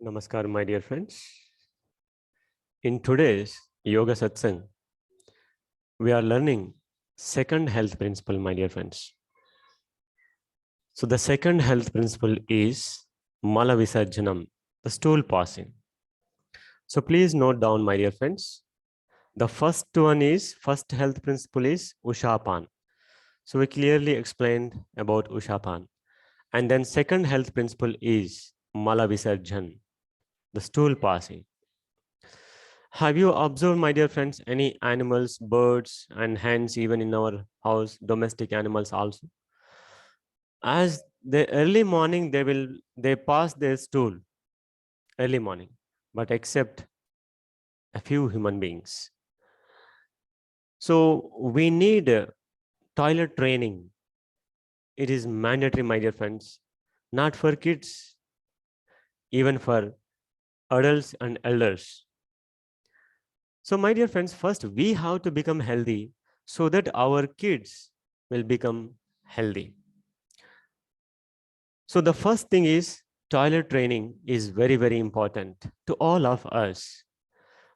Namaskar, my dear friends. In today's Yoga Satsang, we are learning second health principle, my dear friends. So the second health principle is Mala Visarjanam, the stool passing. So please note down, my dear friends. The first health principle is Ushapan. So we clearly explained about Ushapan. And then second health principle is Mala Visarjan, the stool passing. Have you observed, my dear friends, any animals, birds, and hens, even in our house, domestic animals also? As the early morning, they pass their stool early morning, but except a few human beings. So we need toilet training. It is mandatory, my dear friends, not for kids, even for adults and elders. So, my dear friends, first we have to become healthy so that our kids will become healthy. So, the first thing is toilet training is very, very important to all of us.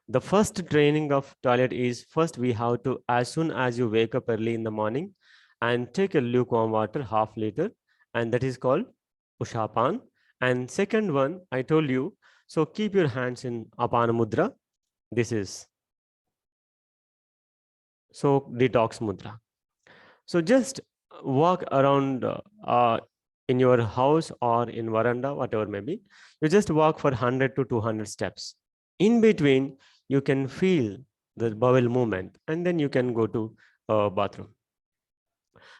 The first training of toilet is first we have to, as soon as you wake up early in the morning and take a lukewarm water, half liter, and that is called Ushapan. And second one, I told you, so keep your hands in Apana Mudra. This is so detox mudra. So just walk around in your house or in veranda, whatever may be. You just walk for 100 to 200 steps. In between, you can feel the bowel movement, and then you can go to bathroom.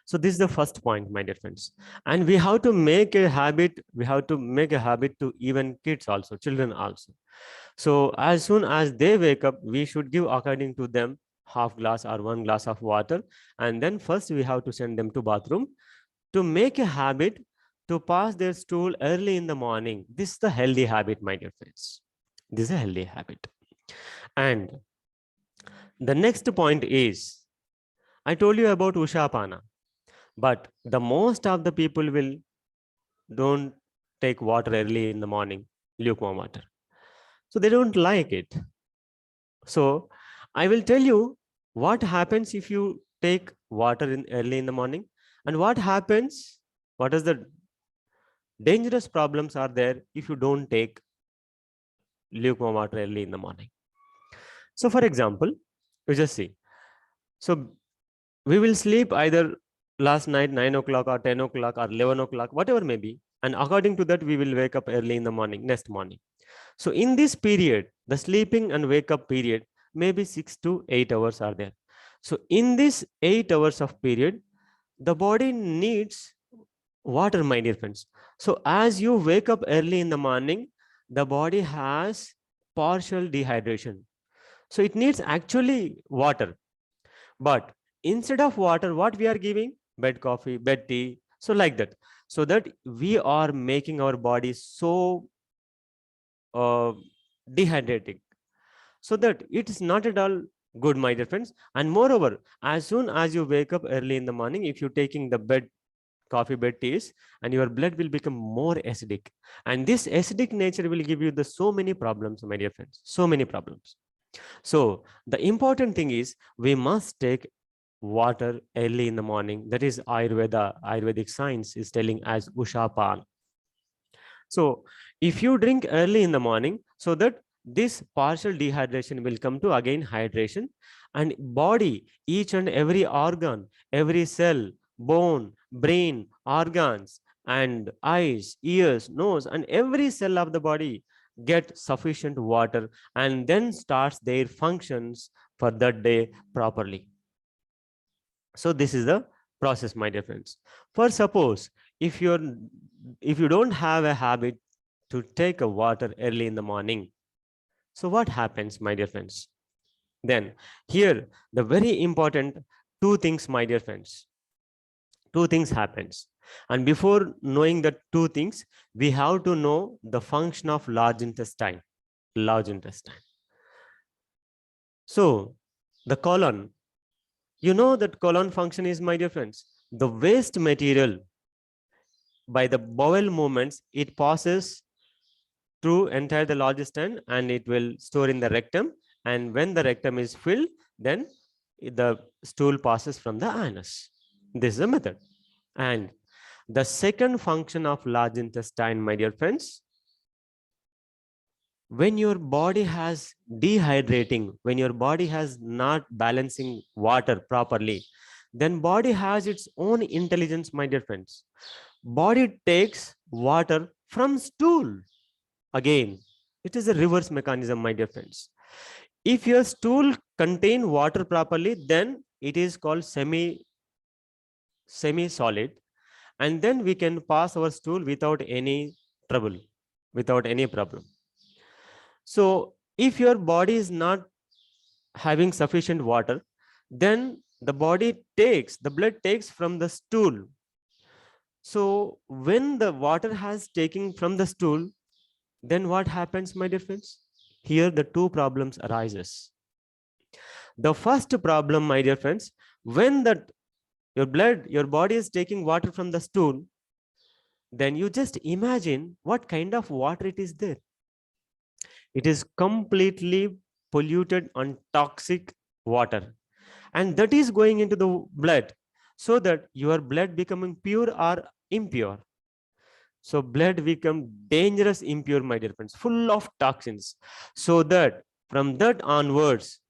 So this is the first point, my dear friends. And we have to make a habit. We have to make a habit to even kids also, children also. So as soon as they wake up, we should give according to them half glass or 1 glass of water. And then first we have to send them to bathroom to make a habit to pass their stool early in the morning. This is the healthy habit, my dear friends. This is a healthy habit. And the next point is, I told you about Ushapana, but the most of the people will don't take water early in the morning, lukewarm water. So they don't like it. So I will tell you what happens if you take water in early in the morning, and what happens, what is the dangerous problems are there if you don't take lukewarm water early in the morning. So for example, you just see, so we will sleep either last night 9 o'clock or 10 o'clock or 11 o'clock, whatever may be, and according to that we will wake up early in the morning, next morning. So in this period, the sleeping and wake up period, maybe 6 to 8 hours are there. So in this 8 hours of period, the body needs water, my dear friends. So as you wake up early in the morning, the body has partial dehydration. So it needs actually water. But instead of water, what we are giving? Bed coffee, bed tea. So like that. So that we are making our body so dehydrating, so that it is not at all good, my dear friends. And moreover, as soon as you wake up early in the morning, if you're taking the bed coffee, bed teas, and your blood will become more acidic, and this acidic nature will give you the so many problems, my dear friends, so many problems. So the important thing is we must take water early in the morning. That is Ayurvedic science is telling as Ushapan. So if you drink early in the morning, so that this partial dehydration will come to again hydration, and body, each and every organ, every cell, bone, brain, organs, and eyes, ears, nose, and every cell of the body get sufficient water and then starts their functions for that day properly. So this is the process, my dear friends. For suppose if you don't have a habit to take a water early in the morning, so what happens, my dear friends? Then here the very important two things, my dear friends. Two things happens. And before knowing the two things, we have to know the function of large intestine. Large intestine. So the colon, you know that colon function is, my dear friends, the waste material by the bowel movements, it passes through entire the large intestine, and it will store in the rectum. And when the rectum is filled, then the stool passes from the anus. This is the method. And the second function of large intestine, my dear friends, when your body has dehydrating, when your body has not balancing water properly, then body has its own intelligence, my dear friends. Body takes water from stool. Again, it is a reverse mechanism, my dear friends. If your stool contain water properly, then it is called semi-solid, and then we can pass our stool without any trouble, without any problem. So if your body is not having sufficient water, then the blood takes from the stool. So when the water has taken from the stool, then what happens, my dear friends? Here the two problems arises. The first problem, my dear friends, when your body is taking water from the stool, then you just imagine what kind of water it is there. It is completely polluted and toxic water, and that is going into the blood, so that your blood becoming pure or impure. So blood become dangerous impure, my dear friends, full of toxins. So that from that onwards,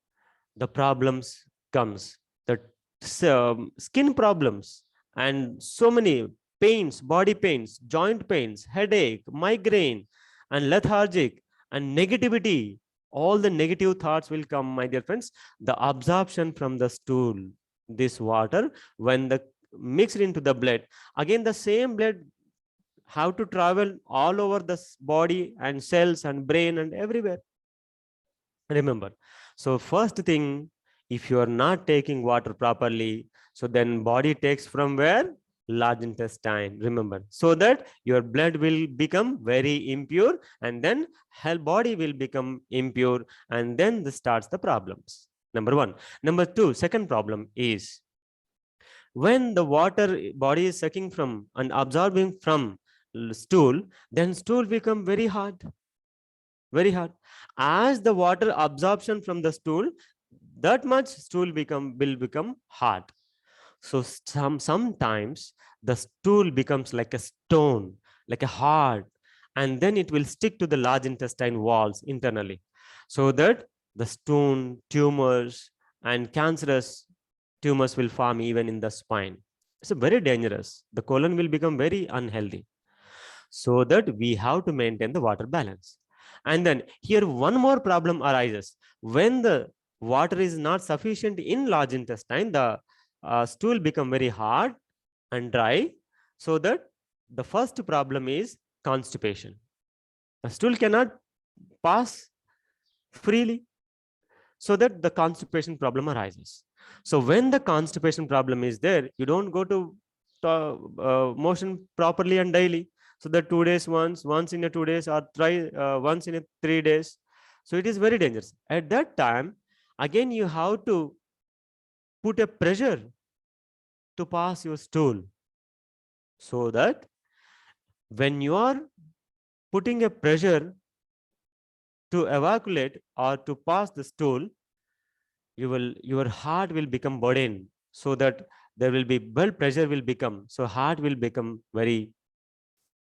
the problems comes, the skin problems, and so many pains, body pains, joint pains, headache, migraine, and lethargic, and negativity. All the negative thoughts will come, my dear friends. The absorption from the stool, this water, when the mixed into the blood, again the same blood have to travel all over the body and cells and brain and everywhere. Remember, so first thing, if you are not taking water properly, so then body takes from where? Large intestine. Remember, so that your blood will become very impure, and then whole body will become impure, and then this starts the problems. Number one. Number two, second problem is when the water body is sucking from and absorbing from stool, then stool become very hard, very hard. As the water absorption from the stool, that much stool will become hard. So sometimes the stool becomes like a stone, like a hard, and then it will stick to the large intestine walls internally, so that the stone tumors and cancerous tumors will form even in the spine. It's very dangerous. The colon will become very unhealthy, so that we have to maintain the water balance. And then here one more problem arises. When the water is not sufficient in large intestine, the stool become very hard and dry, so that the first problem is constipation. The stool cannot pass freely, so that the constipation problem arises. So when the constipation problem is there, you don't go to motion properly and daily. So the 2 days once in a 2 days, or try once in a 3 days. So it is very dangerous. At that time, again you have to put a pressure to pass your stool, so that when you are putting a pressure to evacuate or to pass the stool, your heart will become burdened, so that there will be blood pressure will become, so heart will become very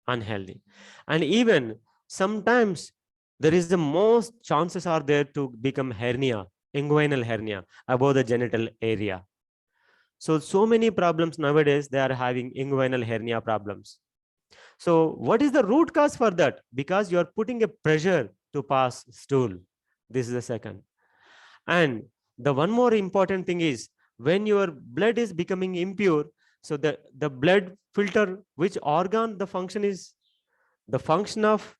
unhealthy. And even sometimes there is the most chances are there to become hernia, inguinal hernia above the genital area. So many problems nowadays, they are having inguinal hernia problems. So what is the root cause for that? Because you are putting a pressure to pass stool. This is the second. And the one more important thing is, when your blood is becoming impure, so the blood filter, which organ the function is, the function of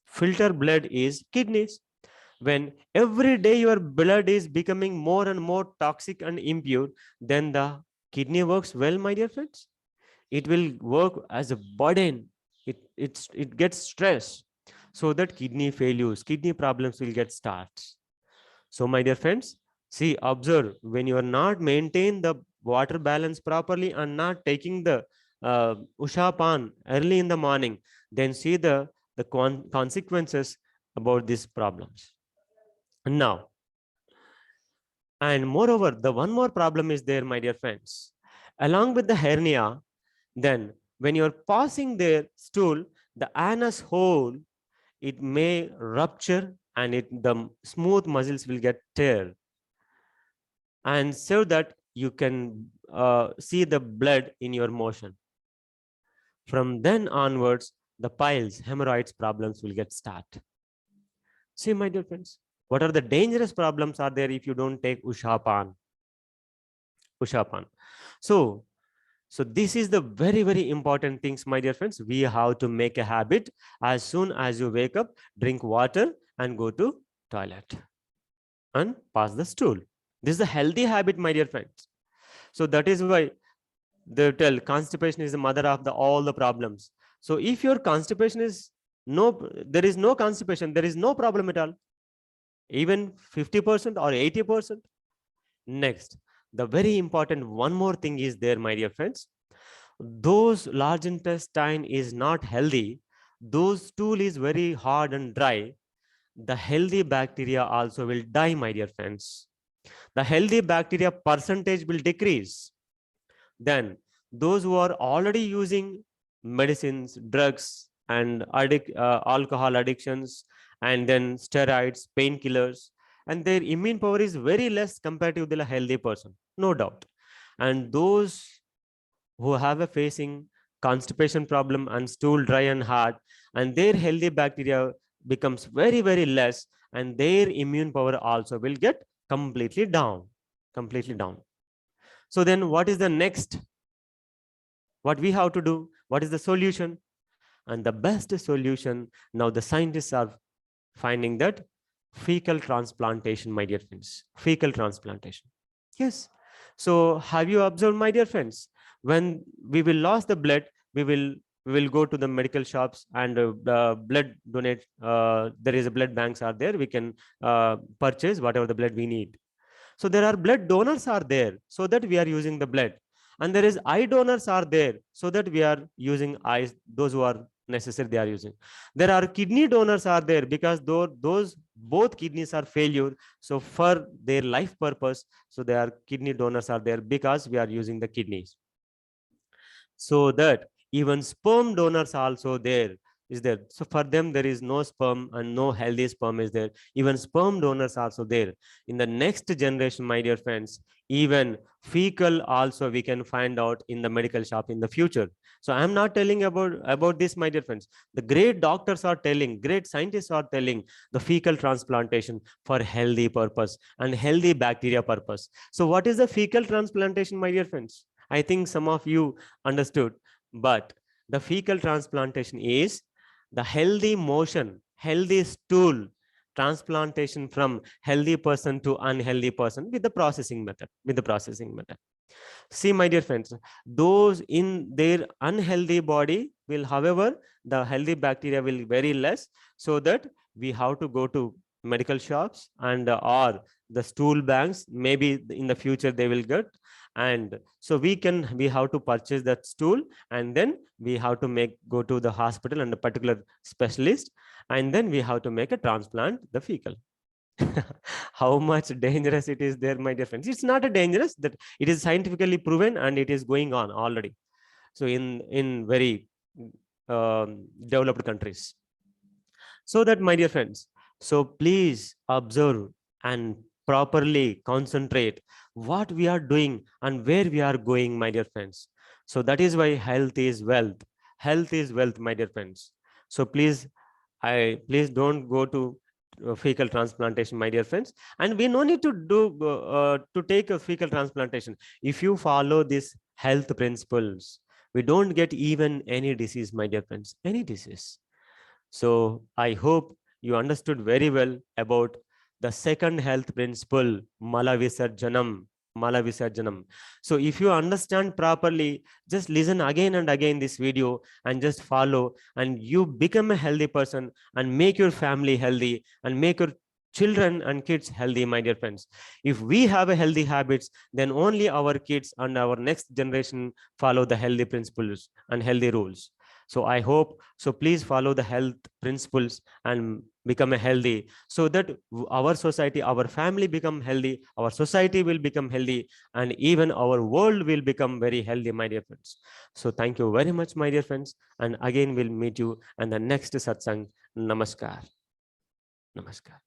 filter blood is kidneys. When every day your blood is becoming more and more toxic and impure, then the kidney works well, my dear friends. It will work as a burden. It gets stressed, so that kidney failures, kidney problems will get starts. So my dear friends, see, observe, when you are not maintain the water balance properly and not taking the Usha Pan early in the morning, then see the the consequences about these problems. Now, and moreover, the one more problem is there, my dear friends. Along with the hernia, then when you're passing their stool, the anus hole, it may rupture and the smooth muscles will get tear. And so that you can see the blood in your motion. From then onwards, the piles, hemorrhoids problems will get start. See, my dear friends, what are the dangerous problems are there if you don't take Ushapan? Ushapan. So this is the very, very important things, my dear friends. We have to make a habit. As soon as you wake up, drink water and go to toilet and pass the stool. This is a healthy habit, my dear friends. So that is why they tell constipation is the mother of all the problems. So if your constipation is there is no constipation, there is no problem at all, even 50% or 80%. Next, the very important one more thing is there, my dear friends. Those large intestine is not healthy, those stool is very hard and dry, the healthy bacteria also will die, my dear friends. The healthy bacteria percentage will decrease. Then those who are already using medicines, drugs, and alcohol addictions, and then steroids, painkillers, and their immune power is very less compared to the healthy person, no doubt. And those who have a facing constipation problem and stool dry and hard, and their healthy bacteria becomes very, very less, and their immune power also will get completely down. So then what is the next? What we have to do? What is the solution? And the best solution, now the scientists are finding that fecal transplantation, my dear friends. Fecal transplantation. Yes. So have you observed, my dear friends, when we will lose the blood, we will go to the medical shops and blood donate. There is a blood banks are there. We can purchase whatever the blood we need. So there are blood donors are there, so that we are using the blood. And there is eye donors are there, so that we are using eyes, those who are necessary they are using. There are kidney donors are there, because those both kidneys are failure. So for their life purpose, so there are kidney donors are there, because we are using the kidneys. So that even sperm donors also there is there. So for them, there is no sperm and no healthy sperm is there. Even sperm donors also there. In the next generation, my dear friends, even fecal also we can find out in the medical shop in the future. So I'm not telling about this, my dear friends. The great doctors are telling, great scientists are telling the fecal transplantation for healthy purpose and healthy bacteria purpose. So what is the fecal transplantation, my dear friends? I think some of you understood, but the fecal transplantation is the healthy motion, healthy stool transplantation from healthy person to unhealthy person with the processing method. See, my dear friends, those in their unhealthy body will, however, the healthy bacteria will be very less, so that we have to go to medical shops and or the stool banks. Maybe in the future they will get, and so we have to purchase that stool, and then we have to go to the hospital and a particular specialist, and then we have to make a transplant the fecal. How much dangerous it is there, my dear friends? It's not a dangerous, that it is scientifically proven and it is going on already. So in very developed countries. So that, my dear friends, so please observe and properly concentrate what we are doing and where we are going, my dear friends. So that is why health is wealth. Health is wealth, my dear friends. So please don't go to fecal transplantation, my dear friends. And we no need to do to take a fecal transplantation. If you follow these health principles, we don't get even any disease, my dear friends, any disease. So I hope you understood very well about the second health principle, Mala Visarjanam. Mala Visarjanam. So if you understand properly, just listen again and again this video and just follow, and you become a healthy person and make your family healthy and make your children and kids healthy, my dear friends. If we have a healthy habits, then only our kids and our next generation follow the healthy principles and healthy rules. So I hope, so please follow the health principles and become a healthy, so that our society, our family become healthy, our society will become healthy, and even our world will become very healthy, my dear friends. So thank you very much, my dear friends. And again, we'll meet you in the next satsang. Namaskar. Namaskar.